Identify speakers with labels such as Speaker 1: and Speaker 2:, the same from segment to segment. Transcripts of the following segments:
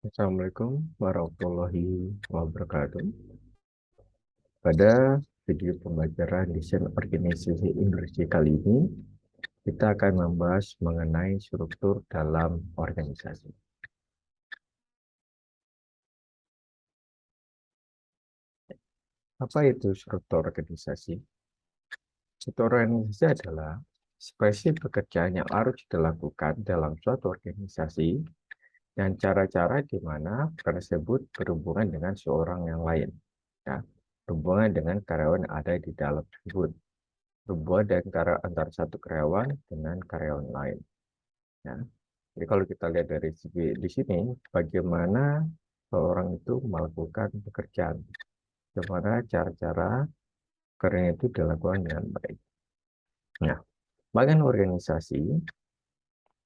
Speaker 1: Assalamualaikum warahmatullahi wabarakatuh. Pada video pembelajaran desain organisasi industri kali ini, kita akan membahas mengenai struktur dalam organisasi. Apa itu struktur organisasi? Struktur organisasi adalah ekspresi pekerjaan yang harus dilakukan dalam suatu organisasi dan cara-cara di mana tersebut berhubungan dengan seorang yang lain. Ya, berhubungan dengan karyawan yang ada di dalam tersebut. Berbuat dan antara satu karyawan dengan karyawan lain. Ya. Jadi kalau kita lihat dari segi di sini, bagaimana seorang itu melakukan pekerjaan, bagaimana cara-cara kerja itu dilakukan dengan baik. Nah, bagian organisasi,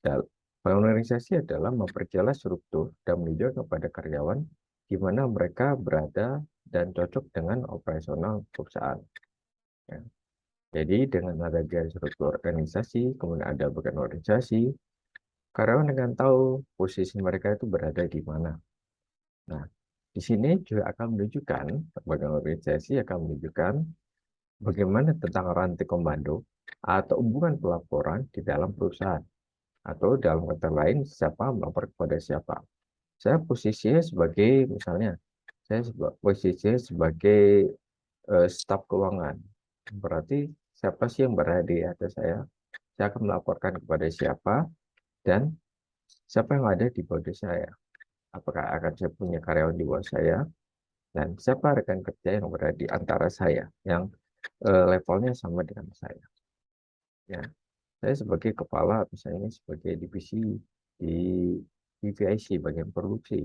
Speaker 1: bagian organisasi adalah memperjelas struktur dan menunjukkan kepada karyawan di mana mereka berada dan cocok dengan operasional perusahaan. Ya. Jadi dengan adanya struktur organisasi, kemudian ada bagian organisasi, karyawan akan tahu posisi mereka itu berada di mana. Nah, di sini juga akan menunjukkan, bagian organisasi akan menunjukkan bagaimana tentang rantai komando atau hubungan pelaporan di dalam perusahaan. Atau dalam kata lain, siapa melapor kepada siapa. Saya posisinya sebagai, misalnya, saya posisinya sebagai staf keuangan. Berarti siapa sih yang berada di atas saya? Saya akan melaporkan kepada siapa dan siapa yang ada di bawah saya. Apakah akan saya punya karyawan di bawah saya, dan siapa rekan kerja yang berada di antara saya, yang levelnya sama dengan saya. Ya, saya sebagai kepala, misalnya sebagai divisi di DVIC, bagian produksi.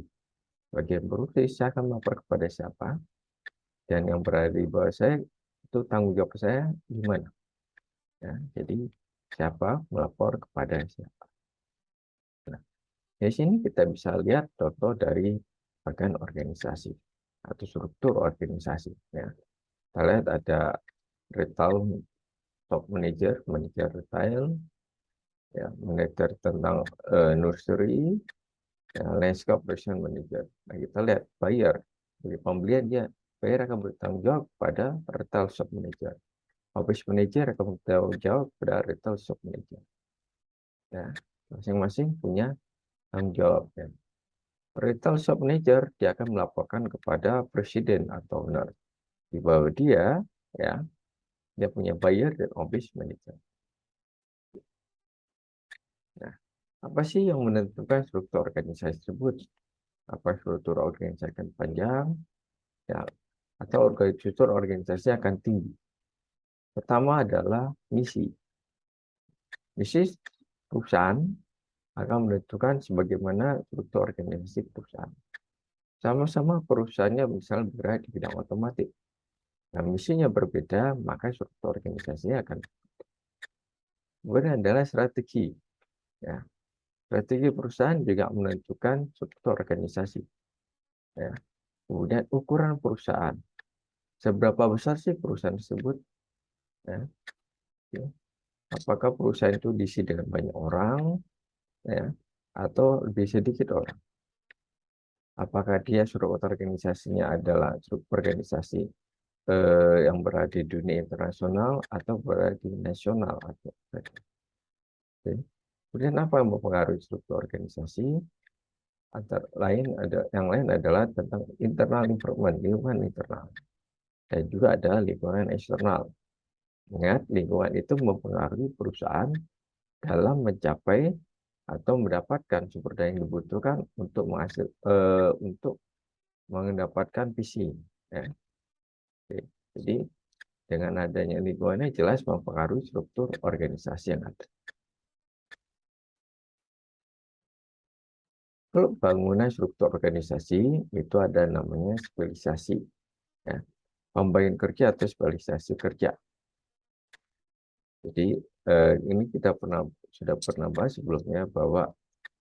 Speaker 1: Bagian produksi, saya akan melapor kepada siapa, dan yang berada di bawah saya, itu tanggung jawab saya gimana. Ya, jadi, siapa melapor kepada siapa. Nah, di sini kita bisa lihat contoh dari bagian organisasi atau struktur organisasi. Ya. Kita lihat ada retail top manager, manager retail, ya, manager tentang nursery, ya, landscape operation manager. Nah, kita lihat buyer, dari pembelian dia, buyer akan bertanggung jawab pada retail shop manager. Office manager akan bertanggung jawab pada retail shop manager. Nah, masing-masing punya tanggung jawab. Ya. Retail shop manager dia akan melaporkan kepada presiden atau owner. Di bawah dia, ya, dia punya buyer dan office manager. Nah, apa sih yang menentukan struktur organisasi tersebut? Apa struktur organisasi akan panjang, ya, atau struktur organisasi akan tinggi? Pertama adalah misi. Misi perusahaan akan menentukan sebagaimana struktur organisasi perusahaan. Sama-sama perusahaannya misalnya berada di bidang otomotif. Nah, misinya berbeda, maka struktur organisasinya akan. Kemudian adalah strategi. Ya. Strategi perusahaan juga menentukan struktur organisasi. Ya. Kemudian ukuran perusahaan. Seberapa besar sih perusahaan tersebut? Ya. Ya. Apakah perusahaan itu diisi dengan banyak orang, ya, atau lebih sedikit orang? Apakah dia struktur organisasinya adalah struktur organisasi yang berada di dunia internasional atau berada di nasional? Oke. Kemudian apa yang mempengaruhi struktur organisasi? Antara lain yang lain adalah tentang internal improvement, lingkungan internal, dan juga ada lingkungan eksternal. Ingat, lingkungan itu mempengaruhi perusahaan dalam mencapai atau mendapatkan sumber daya yang dibutuhkan untuk mendapatkan visi. Ya. Oke. Jadi dengan adanya lingkungannya jelas mempengaruhi struktur organisasi yang ada. Kalau bangunan struktur organisasi itu ada namanya spesialisasi, ya. Pembagian kerja atau spesialisasi kerja. Jadi ini kita sudah pernah bahas sebelumnya bahwa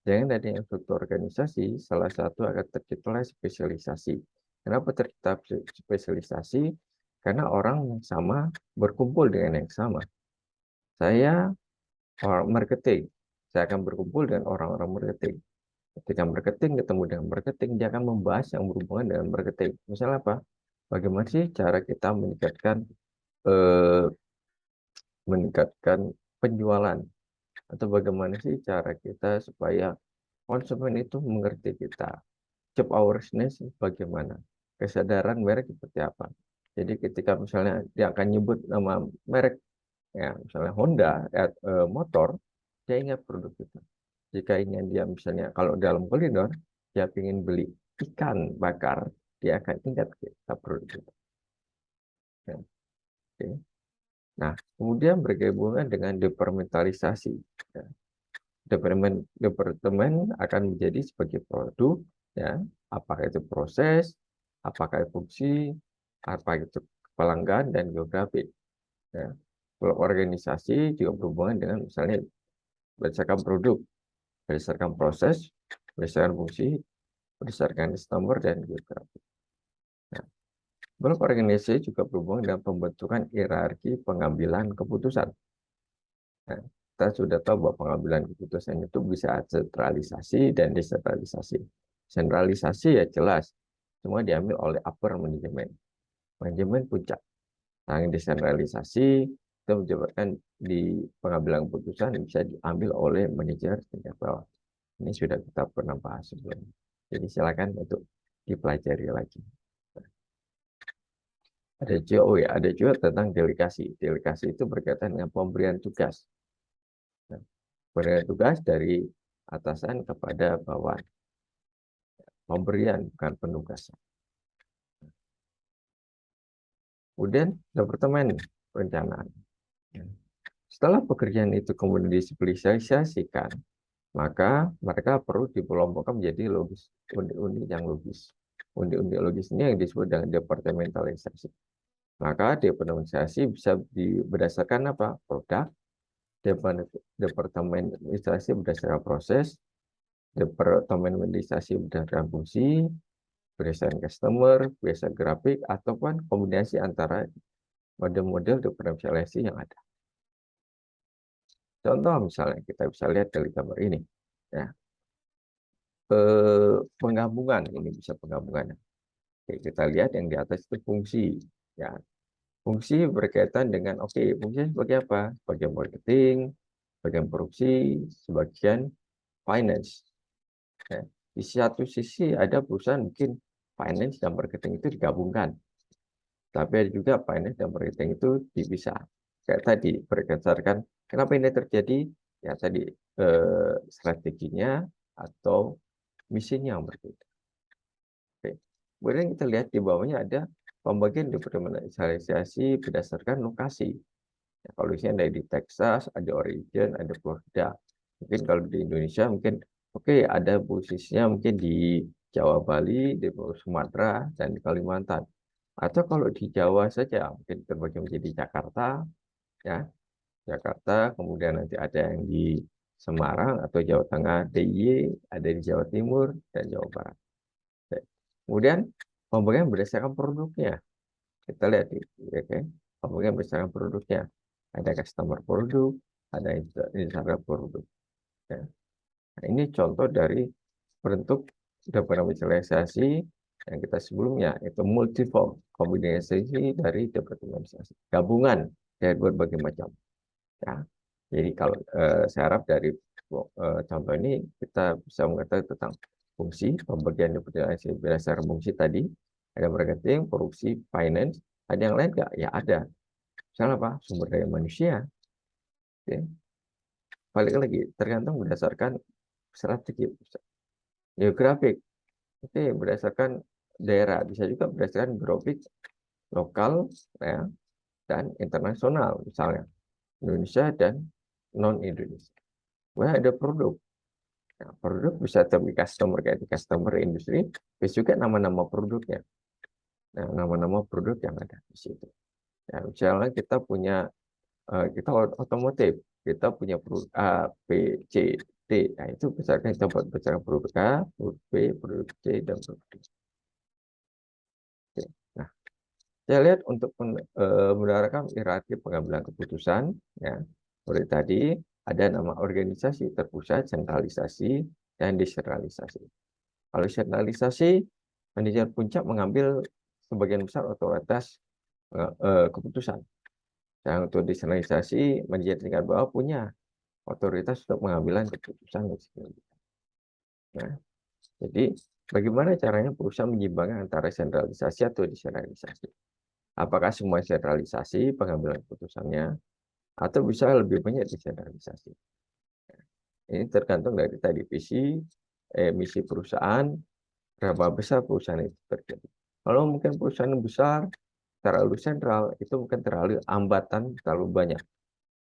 Speaker 1: dengan adanya struktur organisasi, salah satu akan tercipta spesialisasi. Kenapa tercipta spesialisasi? Karena orang yang sama berkumpul dengan yang sama. Saya orang marketing, saya akan berkumpul dengan orang-orang marketing. Ketika marketing ketemu dengan marketing, dia akan membahas yang berhubungan dengan marketing. Misalnya apa? Bagaimana sih cara kita eh, meningkatkan penjualan, atau bagaimana sih cara kita supaya konsumen itu mengerti kita. Job awareness bagaimana? Kesadaran merek seperti apa? Jadi ketika misalnya dia akan nyebut nama merek, ya misalnya Honda, motor, dia ingat produk itu. Jika ingin dia misalnya kalau dalam koridor, dia ingin beli ikan bakar, dia akan ingat kita produk itu. Ya, oke. Nah, kemudian berhubungan dengan departementalisasi. Ya, departemen akan menjadi sebagai produk, ya, apakah itu proses, apakah itu fungsi, apa itu pelanggan dan geografi. Ya. Kalau organisasi juga berhubungan dengan misalnya berdasarkan produk, berdasarkan proses, berdasarkan fungsi, berdasarkan customer dan geografi. Nah, beberapa organisasi juga berhubungan dengan pembentukan hierarki pengambilan keputusan. Nah, kita sudah tahu bahwa pengambilan keputusan itu bisa sentralisasi dan desentralisasi. Sentralisasi ya jelas, semua diambil oleh upper manajemen, manajemen puncak. Nah, desentralisasi itu menjabarkan di pengambilan keputusan bisa diambil oleh manajer tingkat bawah. Ini sudah kita pernah bahas sebelumnya. Jadi silakan untuk dipelajari lagi. Ada juga, oh ya, ada juga tentang delegasi. Delegasi itu berkaitan dengan pemberian tugas. Nah, pemberian tugas dari atasan kepada bawahan. Pemberian, bukan penugasan. Kemudian, departemen perencanaan. Setelah pekerjaan itu kemudian dispesialisasikan, maka mereka perlu dikelompokkan menjadi undi-undi yang logis. Undi-undi logis ini yang disebut dengan departementalisasi. Maka departementalisasi bisa berdasarkan apa? Produk, departementalisasi berdasarkan proses, departementalisasi berdasarkan fungsi, berdasarkan customer, berdasarkan grafik, ataupun kombinasi antara model-model departementalisasi yang ada. Contoh misalnya kita bisa lihat dari gambar ini. Ya, penggabungan ini bisa penggabungannya. Oke, kita lihat yang di atas itu fungsi. Ya, fungsi berkaitan dengan fungsi sebagai apa? Bagian marketing, bagian produksi, sebagian finance. Ya, di satu sisi ada perusahaan mungkin finance dan marketing itu digabungkan, tapi ada juga finance dan marketing itu dipisah. Kayak tadi berdasarkan kenapa ini terjadi? Ya tadi strateginya atau misinya yang berbeda. Oke. Kemudian kita lihat di bawahnya ada pembagian departementalisasi berdasarkan lokasi. Ya, kalau di sini ada di Texas, ada Oregon, ada Florida. Mungkin kalau di Indonesia mungkin ada posisinya mungkin di Jawa, Bali, di Sumatera, dan di Kalimantan. Atau kalau di Jawa saja mungkin terbagi menjadi Jakarta, ya Jakarta, kemudian nanti ada yang di Semarang atau Jawa Tengah, DIY, ada di Jawa Timur dan Jawa Barat. Kemudian pembagian berdasarkan produknya. Kita lihat ya, pembagian berdasarkan produknya. Ada customer produk, ada installer produk. Ya. Nah, ini contoh dari bentuk departementalisasi yang kita sebelumnya, itu multiform, kombinasi dari departementalisasi. Gabungan dari berbagai macam. Ya. Jadi kalau saya harap dari contoh ini kita bisa mengetahui tentang fungsi, pembagian berdasarkan fungsi tadi, ada marketing, produksi, finance, ada yang lain nggak? Ya ada. Misalnya apa? Sumber daya manusia. Oke. Balik lagi, tergantung berdasarkan strategi. Geografik, berdasarkan daerah, bisa juga berdasarkan geografik lokal, ya, dan internasional, misalnya Indonesia dan non-Indonesia. Kemudian ada produk. Nah, produk bisa tapi customer kayak customer industri, bisa juga nama-nama produknya. Nah, nama-nama produk yang ada di situ. Ya, misalnya kita punya kita otomotif, kita punya produk A, B, C, D. Nah, itu misalkan kita buat berdasarkan produk A, produk B, produk C, dan produk D. Oke. Nah, saya lihat untuk menerapkan hierarki pengambilan keputusan, ya, seperti tadi ada nama organisasi terpusat, sentralisasi, dan desentralisasi. Kalau desentralisasi, manajer puncak mengambil sebagian besar otoritas keputusan. Dan untuk desentralisasi, manajer tingkat bawah punya otoritas untuk mengambil keputusan. Nah, jadi bagaimana caranya perusahaan menyimbangkan antara sentralisasi atau desentralisasi? Apakah semua sentralisasi pengambilan keputusannya atau bisa lebih banyak desentralisasi? Ini tergantung dari tadi visi, misi perusahaan, berapa besar perusahaan itu terjadi. Kalau mungkin perusahaan besar, terlalu sentral, itu mungkin terlalu hambatan, terlalu banyak.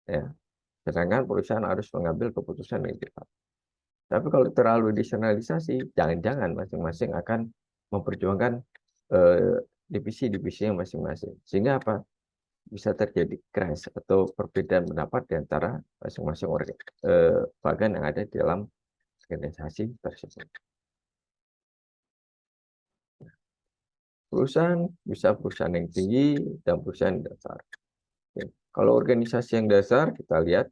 Speaker 1: Ya. Sedangkan perusahaan harus mengambil keputusan yang cepat. Tapi kalau terlalu desentralisasi, jangan-jangan masing-masing akan memperjuangkan divisi-divisinya masing-masing. Sehingga apa? Bisa terjadi crash atau perbedaan pendapat di antara masing-masing bagian yang ada di dalam organisasi tersebut. Perusahaan bisa perusahaan yang tinggi dan perusahaan yang dasar. Oke. Kalau organisasi yang dasar kita lihat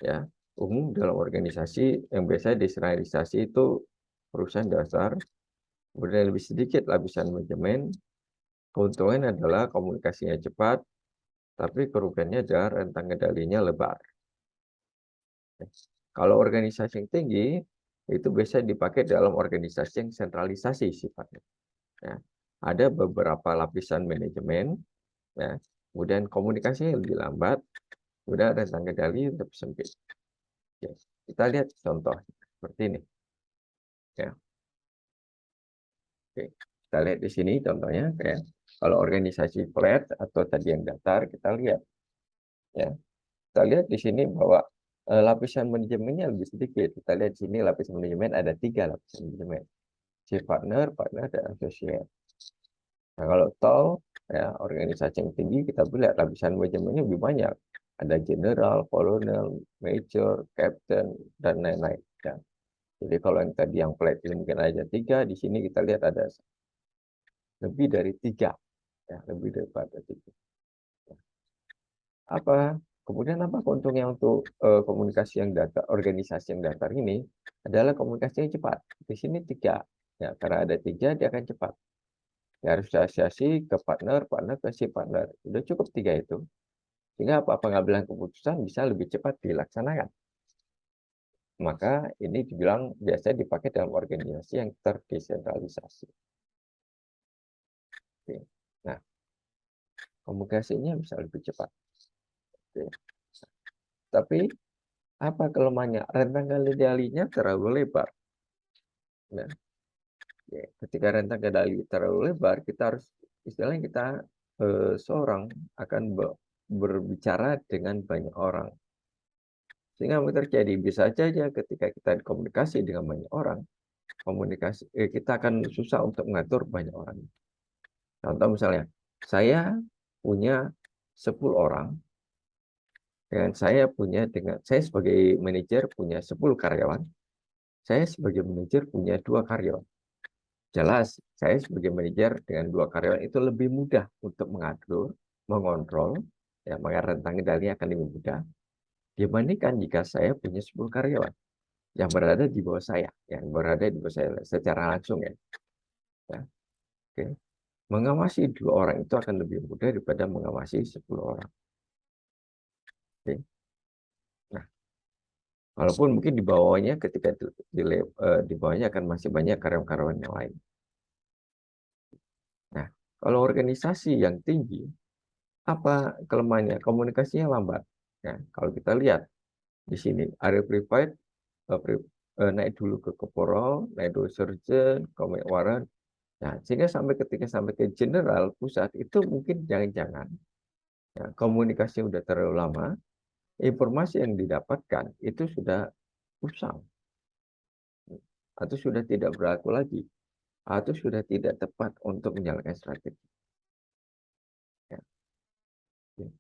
Speaker 1: ya, umum dalam organisasi yang biasa desentralisasi itu perusahaan dasar, kemudian lebih sedikit lapisan manajemen. Keuntungan adalah komunikasinya cepat, tapi kerugiannya adalah rentang kendalinya lebar. Kalau organisasi yang tinggi, itu biasa dipakai dalam organisasi yang sentralisasi sifatnya. Ya. Ada beberapa lapisan manajemen, ya. Kemudian komunikasinya lebih lambat, kemudian rentang kendali lebih sempit. Ya. Kita lihat contoh seperti ini. Ya. Oke. Kita lihat di sini contohnya, kayak kalau organisasi flat atau tadi yang datar, kita lihat. Ya. Kita lihat di sini bahwa lapisan manajemennya lebih sedikit. Kita lihat di sini lapisan manajemen ada 3 lapisan manajemen. Si partner, dan associate. Nah, kalau tol, ya, organisasi yang tinggi, kita lihat lapisan manajemennya lebih banyak. Ada general, kolonel, major, captain, dan lain-lain. Ya. Jadi kalau yang tadi yang flat ini mungkin ada 3, di sini kita lihat ada lebih dari 3. Ya, lebih daripada 3. Apa? Kemudian apa keuntungannya untuk komunikasi yang datar, organisasi yang datar ini adalah komunikasi yang cepat. Di sini 3. Ya, karena ada 3, dia akan cepat. Ya, harus asosiasi ke partner, partner ke si partner. Sudah cukup 3 itu. Sehingga apa pengambilan keputusan bisa lebih cepat dilaksanakan. Maka ini dibilang biasa dipakai dalam organisasi yang terdesentralisasi. Oke. Nah, komunikasinya bisa lebih cepat. Oke. Tapi apa kelemahannya? Rentang kendalinya terlalu lebar. Nah, ketika rentang kendali terlalu lebar, kita harus istilahnya kita seorang akan berbicara dengan banyak orang. Sehingga apa terjadi? Bisa saja ketika kita komunikasi dengan banyak orang, kita akan susah untuk mengatur banyak orang. Contoh misalnya, saya punya 10 orang, dan saya sebagai manajer punya 10 karyawan, saya sebagai manajer punya 2 karyawan. Jelas, saya sebagai manajer dengan 2 karyawan itu lebih mudah untuk mengatur, mengontrol, ya, maka rentang kendalinya akan lebih mudah dibandingkan jika saya punya 10 karyawan yang berada di bawah saya, secara langsung ya. Ya, oke. Mengawasi 2 orang itu akan lebih mudah daripada mengawasi 10 orang. Oke. Nah, walaupun mungkin di bawahnya ketika di bawahnya akan masih banyak karyawan-karyawan yang lain. Nah, kalau organisasi yang tinggi, apa kelemahannya? Komunikasinya lambat. Ya, kalau kita lihat di sini, area private naik dulu ke korporal, naik dulu surgeon, waran. Nah, sehingga ketika sampai ke general pusat itu mungkin jangan-jangan ya, komunikasi udah terlalu lama, informasi yang didapatkan itu sudah usang atau sudah tidak berlaku lagi atau sudah tidak tepat untuk menjalankan strategi. Ya. Ya.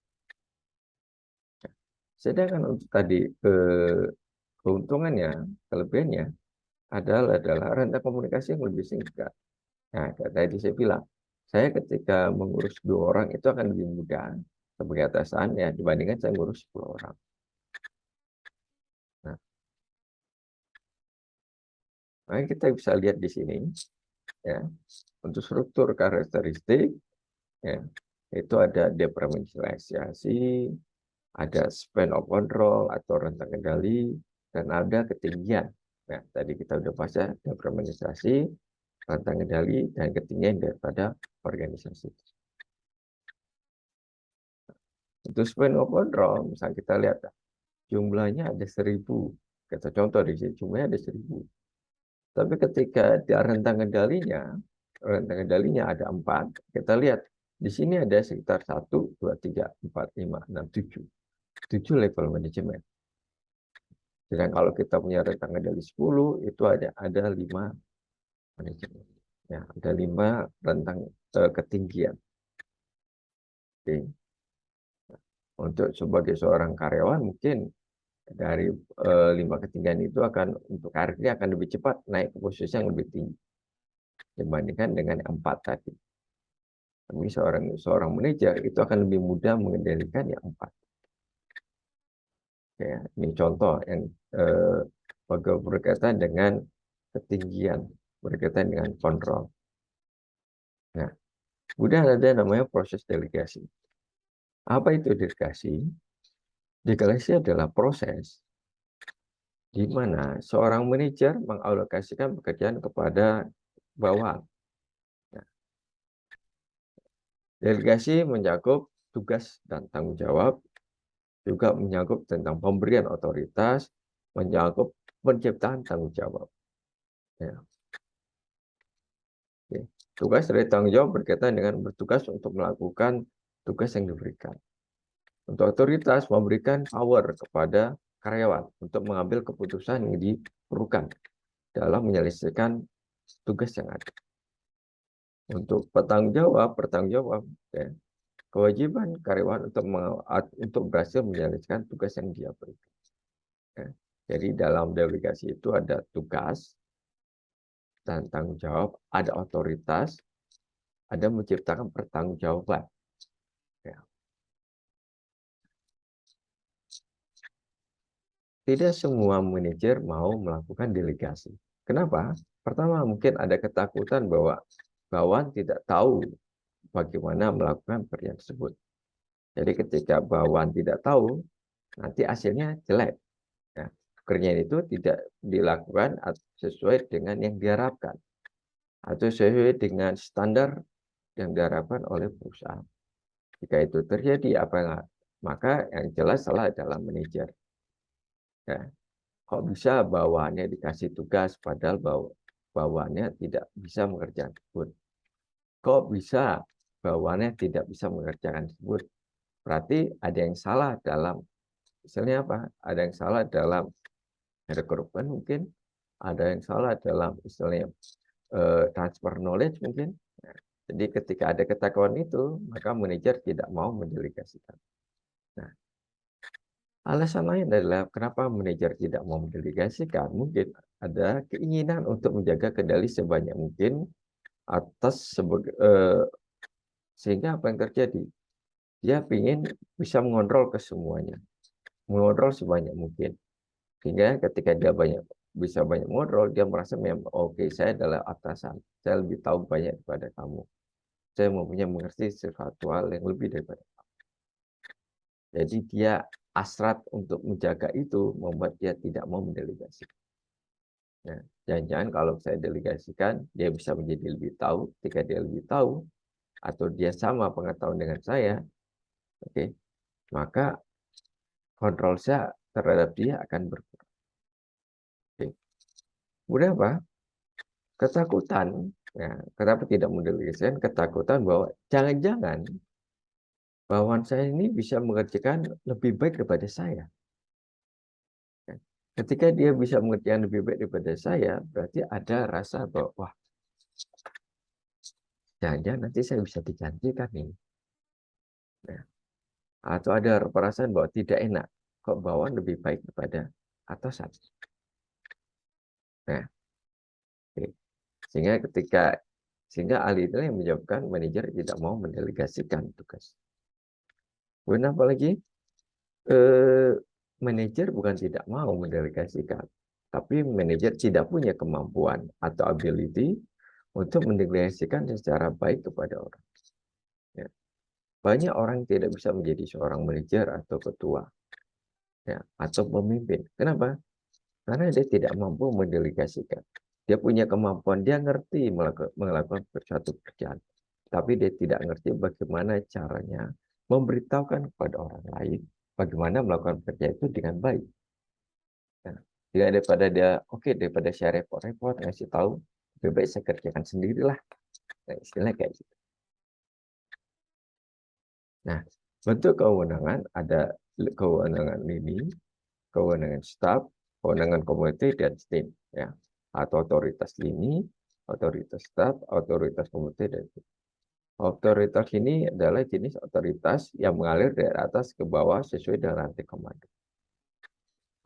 Speaker 1: Sedangkan untuk tadi keuntungannya, kelebihannya adalah rentang komunikasi yang lebih singkat. Nah, kayak tadi saya bilang, saya ketika mengurus 2 orang itu akan lebih mudah sebagai atasan ya dibandingkan saya mengurus 10 orang. Nah, Nah, kita bisa lihat di sini ya, untuk struktur karakteristik ya, itu ada departementalisasi, ada span of control atau rentang kendali, dan ada ketinggian. Nah, tadi kita udah bahas ya, departementalisasi, rentang kendali, dan ketinggian daripada organisasi. Untuk span of control, misalnya kita lihat jumlahnya ada 1000. Kita contoh di sini jumlahnya ada 1000. Tapi ketika di rentang kendalinya ada 4, kita lihat di sini ada sekitar 1, 2, 3, 4, 5, 6, 7. 7 level manajemen. Dan kalau kita punya rentang kendali 10, itu ada 5 manajemen. Ya, ada 5 rentang ketinggian. Oke. Untuk sebagai seorang karyawan mungkin dari 5 ketinggian itu akan untuk karirnya akan lebih cepat naik ke posisi yang lebih tinggi dibandingkan dengan 4 tadi. Tapi seorang manajer itu akan lebih mudah mengendalikan yang 4. Ya, ini contoh yang berkaitan dengan ketinggian, berkaitan dengan kontrol. Nah, kemudian ada namanya proses delegasi. Apa itu delegasi? Delegasi adalah proses di mana seorang manajer mengalokasikan pekerjaan kepada bawahan. Nah, delegasi mencakup tugas dan tanggung jawab, juga menyangkut tentang pemberian otoritas, menyangkut penciptaan tanggung jawab. Ya. Oke. Tugas dari tanggung jawab berkaitan dengan bertugas untuk melakukan tugas yang diberikan. Untuk otoritas memberikan power kepada karyawan untuk mengambil keputusan yang diperlukan dalam menyelesaikan tugas yang ada. Untuk bertanggung jawab ya, kewajiban karyawan untuk berhasil menyelesaikan tugas yang dia berikan. Ya. Jadi dalam delegasi itu ada tugas dan tanggung jawab, ada otoritas, ada menciptakan pertanggungjawaban. Ya. Tidak semua manajer mau melakukan delegasi. Kenapa? Pertama, mungkin ada ketakutan bahwa bawahan tidak tahu bagaimana melakukan pekerjaan tersebut. Jadi ketika bawahan tidak tahu, nanti hasilnya jelek. Ya, pekerjaan itu tidak dilakukan sesuai dengan yang diharapkan atau sesuai dengan standar yang diharapkan oleh perusahaan. Jika itu terjadi, maka yang jelas salah adalah manajer. Ya, kok bisa bawahannya dikasih tugas padahal bawahannya tidak bisa mengerjakan tersebut? Kok bisa bawahannya tidak bisa mengerjakan tersebut? Berarti ada yang salah dalam, misalnya apa? Ada yang salah dalam rekrutmen mungkin, ada yang salah dalam istilahnya transfer knowledge mungkin. Nah, jadi ketika ada ketakutan itu, maka manajer tidak mau mendelegasikan. Nah, alasan lain adalah kenapa manajer tidak mau mendelegasikan, mungkin ada keinginan untuk menjaga kendali sebanyak mungkin sehingga apa yang terjadi? Dia ingin bisa mengontrol ke semuanya, mengontrol sebanyak mungkin. Sehingga ketika dia bisa banyak mengontrol, dia merasa memang oke, saya adalah atasan, saya lebih tahu banyak daripada kamu. Saya mempunyai mengerti sesuatu hal yang lebih daripada kamu. Jadi dia hasrat untuk menjaga itu membuat dia tidak mau mendelegasi. Nah, jangan-jangan kalau saya delegasikan, dia bisa menjadi lebih tahu. Ketika dia lebih tahu, atau dia sama pengetahuan dengan saya, oke, maka kontrol saya terhadap dia akan berkurang. Oke. Kemudian apa? Ketakutan. Ya, kenapa tidak mendelegasikan? Ketakutan bahwa jangan-jangan bawahan saya ini bisa mengerjakan lebih baik daripada saya. Ketika dia bisa mengerjakan lebih baik daripada saya, berarti ada rasa bahwa, wah, jangan-jangan nanti saya bisa digantikan nih. Nah, atau ada perasaan bahwa tidak enak, kok bawahan lebih baik daripada atasan. Nah, oke. Sehingga hal itu yang menyebabkan manajer tidak mau mendelegasikan tugas. Kemudian apa lagi? Manajer bukan tidak mau mendelegasikan, tapi manajer tidak punya kemampuan atau ability untuk mendelegasikan secara baik kepada orang. Ya. Banyak orang tidak bisa menjadi seorang manajer atau ketua, ya, atau pemimpin. Kenapa? Karena dia tidak mampu mendelegasikan. Dia punya kemampuan, dia ngerti melakukan suatu pekerjaan, tapi dia tidak ngerti bagaimana caranya memberitahukan kepada orang lain bagaimana melakukan pekerjaan itu dengan baik. Nah, tidak daripada dia, oke, daripada saya repot-repot ngasih tahu, lebih baik saya kerjakan sendirilah. Nah, istilahnya kayak gitu. Nah, bentuk kewenangan ada kewenangan ini, kewenangan staf, kewenangan komite, dan tim, ya, atau otoritas lini, otoritas staf, otoritas komite, dan tim. Otoritas ini adalah jenis otoritas yang mengalir dari atas ke bawah sesuai dengan rantai komando.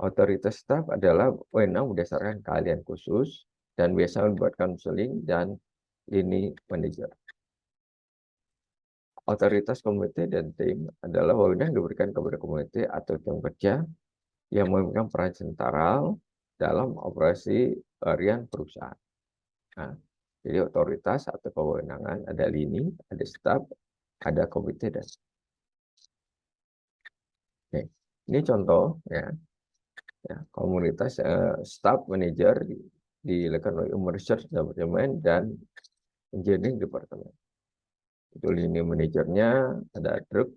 Speaker 1: Otoritas staf adalah wewenang berdasarkan keahlian khusus dan biasa membuat konseling dan lini manajer. Otoritas komite dan tim adalah wewenang diberikan kepada komite atau tim kerja yang memegang peran sentral dalam operasi harian perusahaan. Nah, jadi otoritas atau kewenangan ada lini, ada staf, ada komite, dan oke. Ini contoh ya, komunitas staff manager dilakukan oleh Human Research Department dan Engineering Department. Itu lini manajernya ada truk,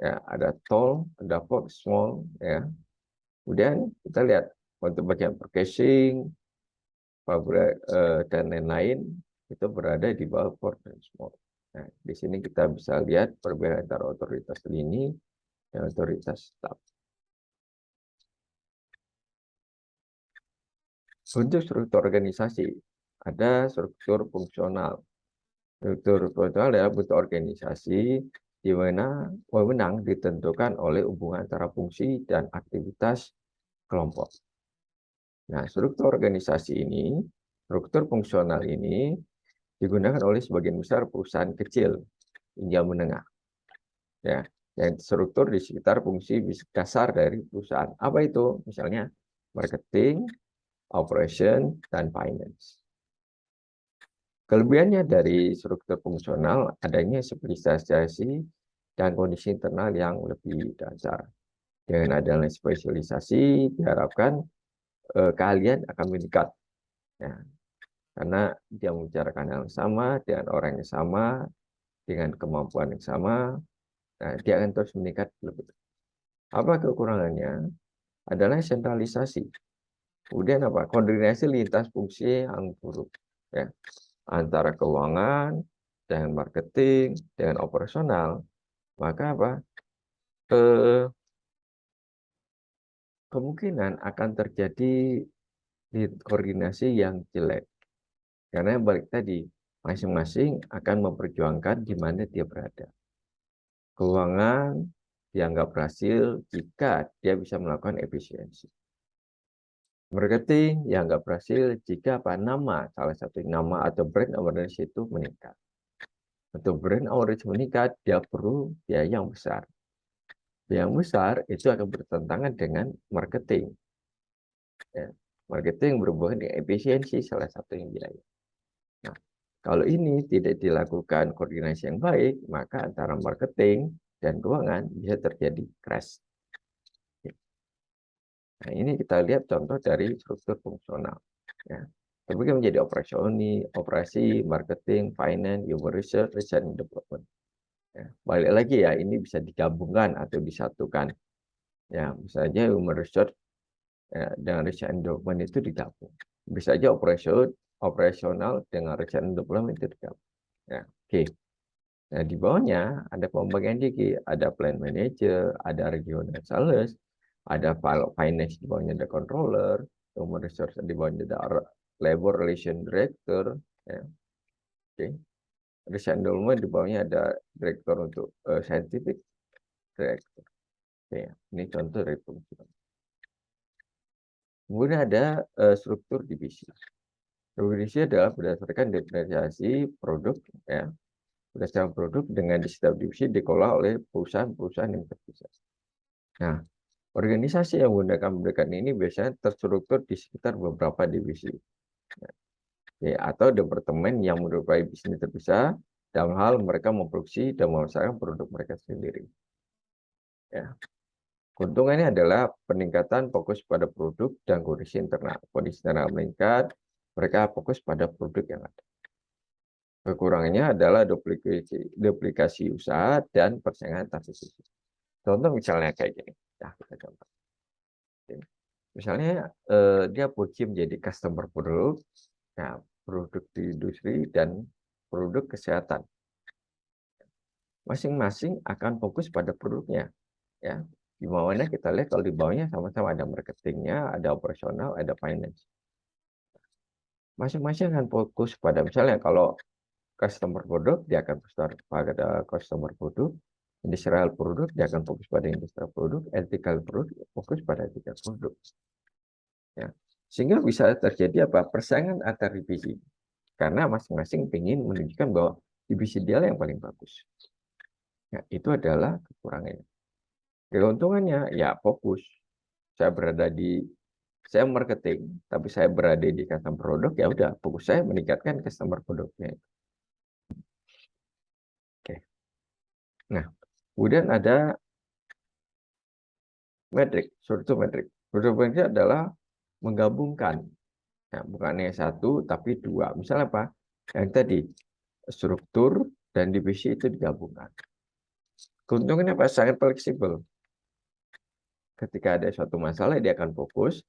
Speaker 1: ya, ada tall, ada port small, ya. Kemudian kita lihat untuk bagian purchasing, dan lain-lain itu berada di bawah port dan small. Nah, di sini kita bisa lihat perbedaan antara otoritas lini dan otoritas staff. Untuk struktur organisasi, ada struktur fungsional. Struktur fungsional adalah bentuk organisasi di mana wewenang ditentukan oleh hubungan antara fungsi dan aktivitas kelompok. Nah, struktur organisasi ini, struktur fungsional ini digunakan oleh sebagian besar perusahaan kecil hingga menengah. Ya, yang struktur di sekitar fungsi dasar dari perusahaan. Apa itu? Misalnya marketing, operation, dan finance. Kelebihannya dari struktur fungsional adanya spesialisasi dan kondisi internal yang lebih dasar. Dengan adanya spesialisasi, diharapkan keahlian akan meningkat. Ya, karena dia membicarakan yang sama, dengan orang yang sama, dengan kemampuan yang sama, nah, dia akan terus meningkat lebih. Apa kekurangannya? Adalah sentralisasi. Kemudian apa? Koordinasi lintas fungsi yang buruk. Ya. Antara keuangan, dengan marketing, dengan operasional, maka apa? Kemungkinan akan terjadi koordinasi yang jelek. Karena balik tadi, masing-masing akan memperjuangkan di mana dia berada. Keuangan dianggap berhasil jika dia bisa melakukan efisiensi. Marketing dianggap berhasil jika salah satu nama atau brand awareness itu meningkat. Untuk brand awareness meningkat, dia perlu biaya yang besar. Biaya yang besar itu akan bertentangan dengan marketing. Ya, marketing berhubungan dengan efisiensi, salah satu yang biaya. Nah, kalau ini tidak dilakukan koordinasi yang baik, maka antara marketing dan keuangan bisa terjadi crash. Nah, ini kita lihat contoh dari struktur fungsional. Ya. Terbagi menjadi operasi, marketing, finance, human research, research and development. Ya. Balik lagi ya, ini bisa digabungkan atau disatukan. Ya, misalnya human research dengan research and development itu digabung. Bisa aja operasional dengan research and development itu digabung. Ya, oke. Nah, di bawahnya ada pembagian lagi, ada plan manager, ada regional sales, ada finance di bawahnya ada controller, human resource di bawahnya ada labor relation director, ya. Oke. Research and development di bawahnya ada director untuk scientific director. Oke, ini contoh dari fungsi. Kemudian ada struktur divisi. Struktur divisi adalah berdasarkan diferensiasi produk, ya. Berdasarkan produk dengan di setiap divisi dikelola oleh perusahaan-perusahaan yang terpisah. Nah, Organisasi yang menggunakan pendekatan ini biasanya terstruktur di sekitar beberapa divisi, ya, atau departemen yang menyerupai bisnis terpisah dalam hal mereka memproduksi dan memasarkan produk mereka sendiri. Ya. Keuntungannya adalah peningkatan fokus pada produk dan kondisi internal. Kondisi internal meningkat, mereka fokus pada produk yang ada. Kekurangannya adalah duplikasi usaha dan persaingan antar sisi. Contoh misalnya kayak gini. Nah, kita contoh. Misalnya dia puji menjadi customer produk, nah, produk di industri dan produk kesehatan. Masing-masing akan fokus pada produknya, ya. Di bawahnya kita lihat kalau di bawahnya sama-sama ada marketingnya, ada operasional, ada finance. Masing-masing akan fokus pada misalnya kalau customer produk dia akan fokus pada customer produk, industrial produk dia akan fokus pada industrial produk, ethical produk fokus pada ethical produk. Ya. Sehingga bisa terjadi apa? Persaingan antar divisi. Karena masing-masing ingin menunjukkan bahwa divisi dia yang paling bagus. Ya, itu adalah kekurangannya. Keuntungannya ya fokus. Saya marketing, tapi saya berada di customer produk, ya udah fokus saya meningkatkan customer produknya. Oke. Nah, kemudian ada metrik, struktur metrik. Struktur metrik adalah menggabungkan. Nah, bukan hanya satu, tapi dua. Misalnya apa? Yang tadi, struktur dan divisi itu digabungkan. Keuntungannya apa? Sangat fleksibel. Ketika ada suatu masalah, dia akan fokus.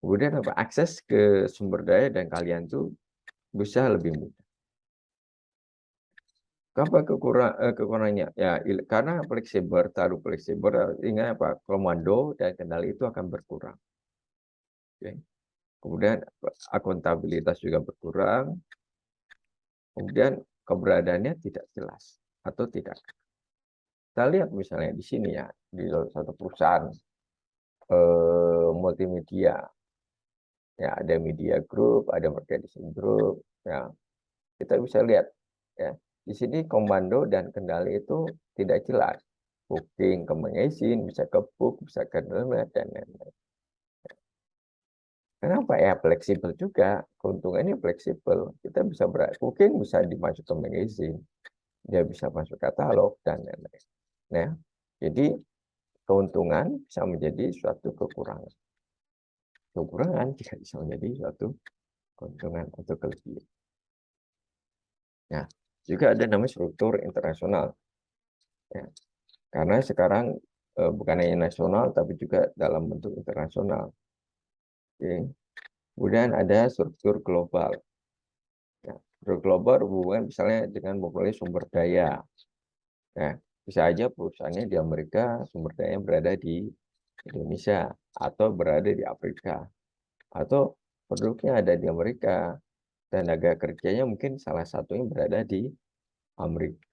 Speaker 1: Kemudian apa? Akses ke sumber daya dan kalian tuh bisa lebih mudah. Apa kekurangannya? Ya, karena fleksibel, terlalu fleksibel, ingat apa? Komando dan kendali itu akan berkurang. Oke. Kemudian akuntabilitas juga berkurang. Kemudian keberadaannya tidak jelas atau tidak. Kita lihat misalnya di sini ya, di satu perusahaan multimedia, ya ada media group, ada merchandising group, ya kita bisa lihat ya di sini komando dan kendali itu tidak jelas. Booking ke magazine, bisa ke book, bisa ke download dan lain-lain. Kenapa ya fleksibel juga? Keuntungannya fleksibel. Kita bisa booking bisa dimasuk ke magazine, dia bisa masuk katalog dan lain-lain. Nah, jadi keuntungan bisa menjadi suatu kekurangan. Kekurangan juga bisa menjadi suatu keuntungan atau kelebihan. Nah, juga ada namanya struktur internasional. Ya, karena sekarang bukan hanya nasional, tapi juga dalam bentuk internasional. Oke. Kemudian ada struktur global. Ya, struktur global berhubungan misalnya dengan memperoleh sumber daya. Nah, bisa aja perusahaannya di Amerika, sumber dayanya berada di Indonesia, atau berada di Afrika. Atau produknya ada di Amerika, tenaga kerjanya mungkin salah satunya berada di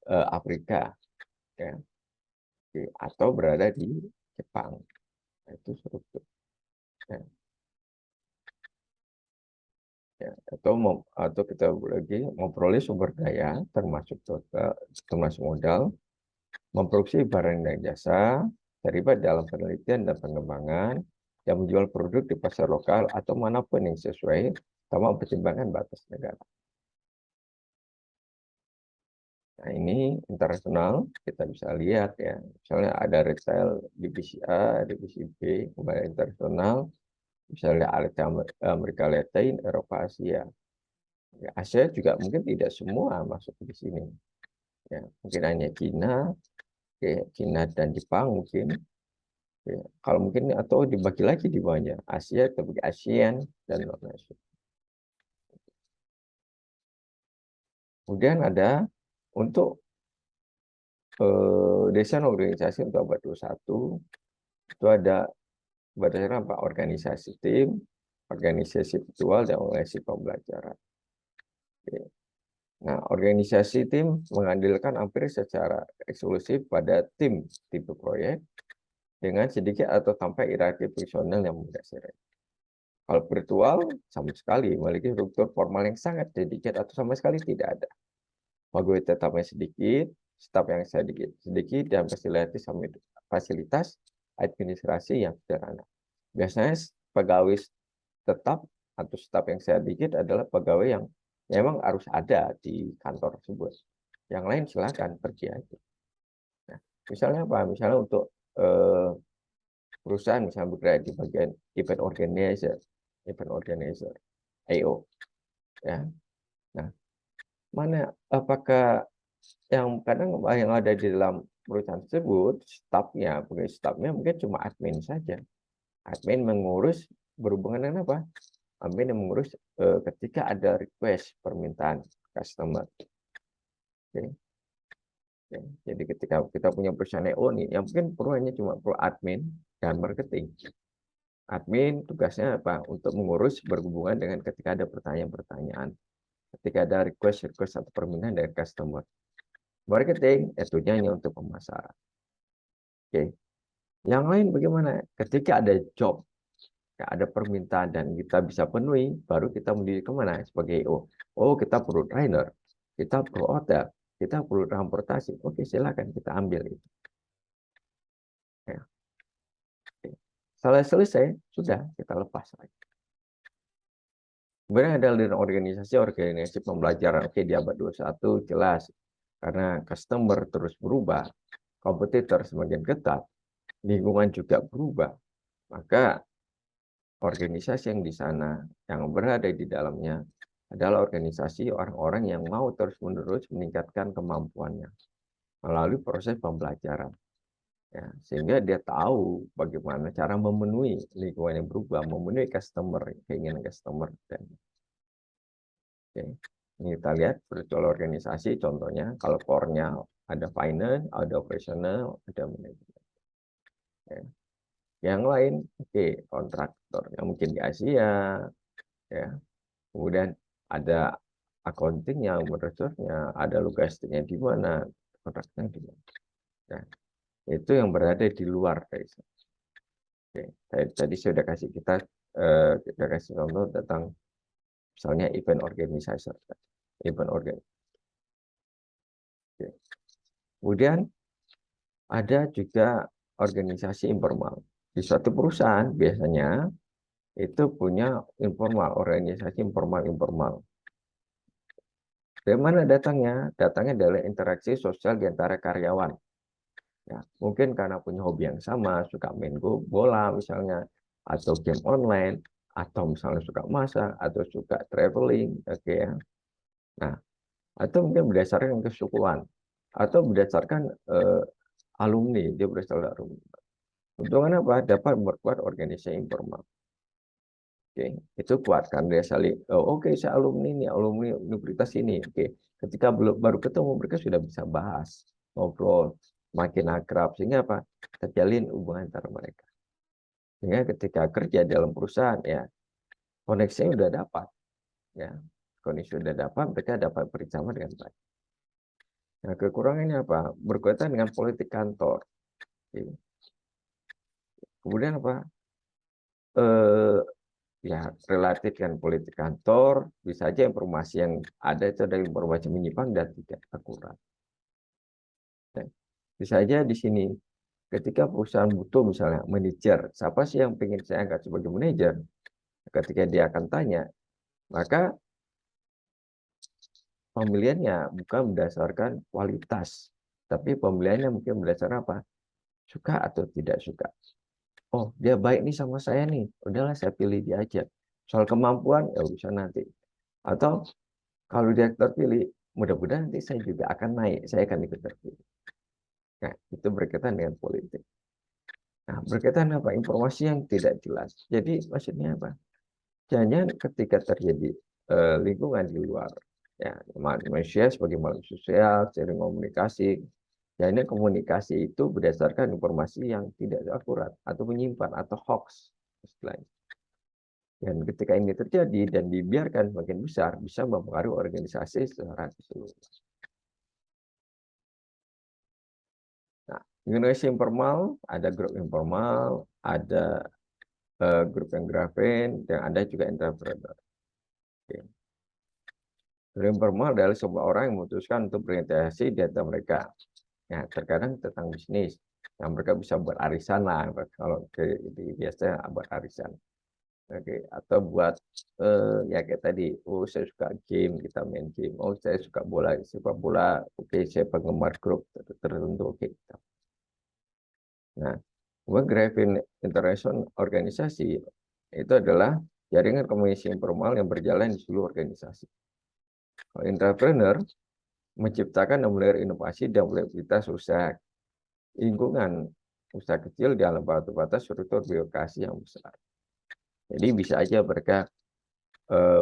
Speaker 1: Afrika, ya. Atau berada di Jepang. Nah, itu struktur. Ya. Ya, atau kita lagi memperoleh sumber daya termasuk modal, memproduksi barang dan jasa, terlibat dalam penelitian dan pengembangan, yang menjual produk di pasar lokal atau manapun yang sesuai sama pertimbangan batas negara. Nah, ini internasional, kita bisa lihat ya. Misalnya ada retail divisi A, divisi B, kemudian internasional, misalnya Amerika Latin, Eropa, Asia. Ya, Asia juga mungkin tidak semua masuk di sini. Ya, mungkin hanya Cina, ya, Cina dan Jepang mungkin. Ya, kalau mungkin atau dibagi lagi di bawahnya Asia, terbagi ASEAN dan non-ASEAN. Kemudian ada untuk desain organisasi untuk abad 21 itu ada berdasarkan apa? Organisasi tim, organisasi virtual, dan organisasi pembelajaran. Oke. Nah, organisasi tim mengandalkan hampir secara eksklusif pada tim tipe proyek dengan sedikit atau tanpa hierarki fungsional yang mendasari. Kalau virtual sama sekali memiliki struktur formal yang sangat sedikit atau sama sekali tidak ada. Pegawai tetapnya sedikit, staf yang sedikit, dan fasilitas administrasi yang sederhana. Biasanya pegawai tetap atau staf yang saya bikin adalah pegawai yang memang harus ada di kantor tersebut. Yang lain silakan pergi aja. Nah, misalnya apa? Misalnya untuk perusahaan misalnya bergerak di bagian event organizer, I.O. Ya. Nah, mana apakah yang kadang yang ada di dalam perusahaan tersebut, pegawai stafnya mungkin cuma admin saja. Admin mengurus berhubungan dengan apa? Admin yang mengurus ketika ada request permintaan customer. Oke. Jadi ketika kita punya perusahaan EO nih, yang mungkin perlu hanya cuma perlu admin dan marketing. Admin tugasnya apa? Untuk mengurus berhubungan dengan ketika ada pertanyaan-pertanyaan, ketika ada request atau permintaan dari customer. Marketing itu hanya untuk pemasaran. Oke. Yang lain bagaimana? Ketika ada job, ada permintaan dan kita bisa penuhi, baru kita mendiri kemana sebagai EO. Oh, kita perlu trainer, kita perlu hotel, kita perlu transportasi. Oke, silakan kita ambil itu. Ya. Setelah selesai, sudah kita lepas lagi. Kemudian ada organisasi pembelajaran. Oke, di abad 21 jelas. Karena customer terus berubah, kompetitor semakin ketat, lingkungan juga berubah. Maka organisasi yang di sana, yang berada di dalamnya, adalah organisasi orang-orang yang mau terus-menerus meningkatkan kemampuannya melalui proses pembelajaran. Ya, sehingga dia tahu bagaimana cara memenuhi lingkungan yang berubah, memenuhi keinginan customer. Oke. Ini kita lihat virtual organisasi, contohnya kalau core-nya ada finance, ada operational, ada manajemen. Ya. Yang lain, oke, kontraktor yang mungkin di Asia, ya. Kemudian ada accounting-nya, resource-nya, ada logistiknya di mana, kontraktornya di mana. Ya. Itu yang berada di luar dari sana. Oke. Tadi saya sudah kasih kita kasih contoh tentang misalnya event organizer. Oke. Kemudian ada juga organisasi informal. Di suatu perusahaan biasanya itu punya organisasi informal. Dari mana datangnya? Datangnya dari interaksi sosial di antara karyawan. Ya, mungkin karena punya hobi yang sama, suka main bola misalnya, atau game online, atau misalnya suka masak, atau suka traveling, oke ya. Nah, atau mungkin berdasarkan kesukuan, atau berdasarkan alumni, dia berasal dari alumni. Untungnya apa? Dapat memperkuat organisasi informal. Oke, itu kuat kan dia saling. Oh, oke, saya alumni universitas ini. Oke, ketika baru ketemu mereka sudah bisa bahas, ngobrol, makin akrab sehingga apa? Terjalin hubungan antara mereka. Sehingga ketika kerja dalam perusahaan ya koneksinya sudah dapat, ya koneksi sudah dapat, mereka dapat bersama dengan baik. Nah, kekurangannya apa? Berkaitan dengan politik kantor. Oke. Kemudian apa? Ya relatif dengan politik kantor, bisa saja informasi yang ada itu adalah informasi menyimpang dan tidak akurat. Dan bisa saja di sini, ketika perusahaan butuh misalnya manajer, siapa sih yang ingin saya angkat sebagai manajer? Ketika dia akan tanya, maka pemilihannya bukan berdasarkan kualitas, tapi pemilihannya mungkin berdasarkan apa? Suka atau tidak suka. Oh, dia baik nih sama saya nih, udahlah saya pilih dia aja. Soal kemampuan, ya bisa nanti. Atau kalau dia terpilih, mudah-mudahan nanti saya juga akan naik, saya akan ikut terpilih. Nah, itu berkaitan dengan politik. Nah, berkaitan apa? Informasi yang tidak jelas. Jadi maksudnya apa? Jangan ketika terjadi lingkungan di luar, ya manusia sebagai makhluk sosial, sering komunikasi. Jangan komunikasi itu berdasarkan informasi yang tidak akurat atau menyimpan atau hoax istilahnya. Dan ketika ini terjadi dan dibiarkan semakin besar, bisa mempengaruhi organisasi secara keseluruhan. Nah, organisasi informal, ada grup informal, ada grup yang grafen, dan ada juga entrepreneur. Okay. Grup informal adalah sebuah orang yang memutuskan untuk berintegrasi di antara mereka. Nah, terkadang tentang bisnis, Nah, mereka bisa buat arisan lah, kalau biasanya buat arisan. Oke, atau buat ya kayak tadi, oh saya suka game, kita main game. Oh saya suka bola, sepak bola. Oke, saya penggemar grup tertentu. Oke, kita. Nah, World Graphene International organisasi itu adalah jaringan komunikasi informal yang berjalan di seluruh organisasi. Entrepreneur menciptakan dan melahirkan inovasi dan fleksibilitas usaha lingkungan usaha kecil dalam batas struktur birokrasi yang besar. Jadi bisa aja mereka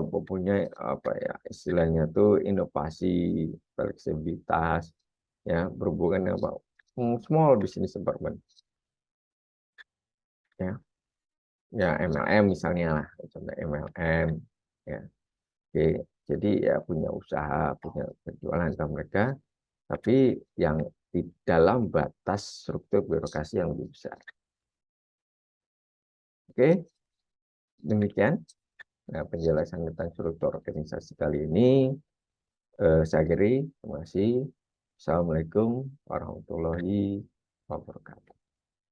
Speaker 1: mempunyai apa ya istilahnya tuh inovasi, fleksibilitas, ya berhubungan dengan small business development, ya, ya MLM misalnya lah, contoh MLM, ya. Oke, jadi ya punya usaha, punya penjualan ke mereka, tapi yang di dalam batas struktur birokrasi yang lebih besar. Oke, demikian penjelasan tentang struktur organisasi kali ini. Saya akhiri. Terima kasih. Assalamualaikum warahmatullahi wabarakatuh.